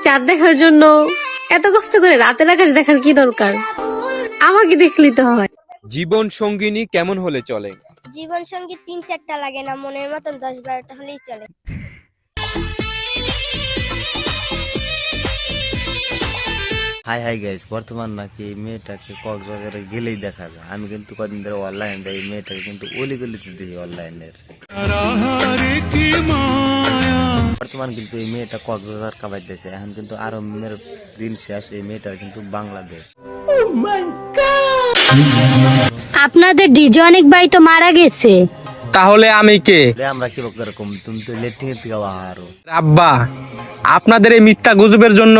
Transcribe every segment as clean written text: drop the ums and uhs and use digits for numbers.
চাঁদ দেখার জন্য এত কষ্ট করে রাতের আকাশ দেখার কি দরকার? আমাকে দেখলেই তো হয়। জীবন সঙ্গিনী কেমন হলে চলে? জীবন সঙ্গী ৩-৪টা লাগে না, মনের মতন ১০-১২টা হলেই চলে। হাই হাই গাইস, বর্তমান নাকি এই মেয়েটাকে কক্সবাজারে গেলেই দেখা যায়। আমি কিন্তু কদিন ধরে অনলাইন এই মেয়েটাকে কিন্তু অলিগলিতে দেখি অনলাইনের। বর্তমান কিন্তু এই মেয়েটা কক্সবাজার কাবাইতেছে, এখন কিন্তু আরো মেয়ের দিন শেষ। এই মেয়েটার কিন্তু বাংলাদেশ। আপনাদের ডিজে অনেক ভাই তো মারা গেছে, তাহলে আমি কে? আমরা কি রকম, তুমি তো লেটিং এর থেকে আরো আব্বা, আপনাদের এই মিথ্যা গুজবের জন্য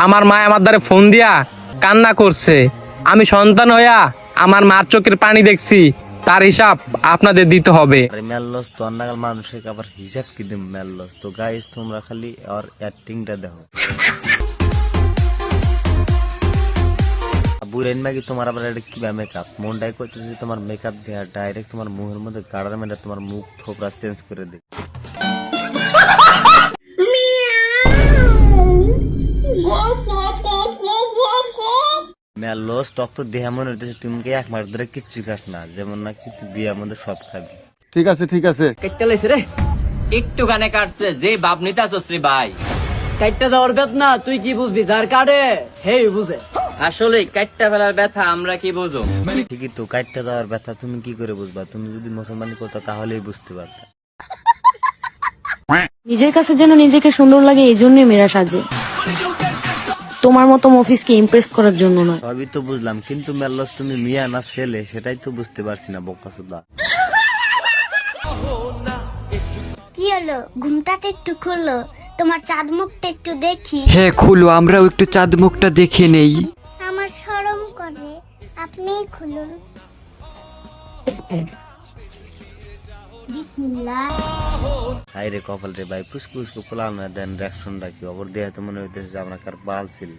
আমার মা আমার দ্বারে ফোন দিয়া কান্না করছে। আমি সন্তান হইয়া আমার মার চোখের পানি দেখছি, তার হিসাব আপনাদের দিতে হবে। মেললস তো অন্যাগাল মানুষের আবার হিসাব কি দিম মেললস। তো গাইস, তোমরা খালি আর অ্যাক্টিংটা দেখো। বুড়েন মাগি তোমার আবার এটা কি মেকআপ মনটাই করতেছে, তোমার মেকআপ দেয়া ডাইরেক্ট তোমার মুখের মধ্যে গাড়ার মেরে তোমার মুখ থোপড়া চেঞ্জ করে দে। মেললস তক তো দেহা মনে হইতেছে তুমি কি এক মাস ধরে কিচ্ছু খাস না, যেমন নাকি তুই বিয়ের মধ্যে সব খাবি। ঠিক আছে ঠিক আছে, কেটে লাইছে রে, একটু গানে কাটছে যে বাপ নিতা সস্ত্রী ভাই কাটটা দেওয়ার বেত না, তুই কি বুঝবি? যার কাটে হেই বুঝে। আসলে কাটটা ফেলার ব্যথা আমরা কি বুঝো? ঠিকই তো, কাটতে যাওয়ার ব্যথা তুমি কি করে বুঝবা? তুমি যদি মুসলমানি করতো তাহলেই বুঝতে পারতা। নিজের কাছে যেন নিজেকে সুন্দর লাগে এই জন্যই মেয়েরা সাজে, তোমার মতো মফিসকে ইমপ্রেস করার জন্য নয়। সবই তো বুঝলাম, কিন্তু মেললস তুমি মিয়া না ছেলে সেটাই তো বুঝতে পারছি না বোকাচোদা। কি হলো, ঘুমটাকে একটু খুললো, তোমার চাঁদ মুখটা একটু দেখি। হ্যাঁ খুলো, আমরাও একটু চাঁদ মুখটা দেখে নেই। আমার শরম করে, আপনিই খুলুন। বিসমিল্লাহ। হাই রে কপাল রে ভাই, ফুসকুসকে পোলানো দেন রিয়াকশনটা কি অবর দেয়া তো মনে হইতেছে যে আমরা কার বাল ছিল।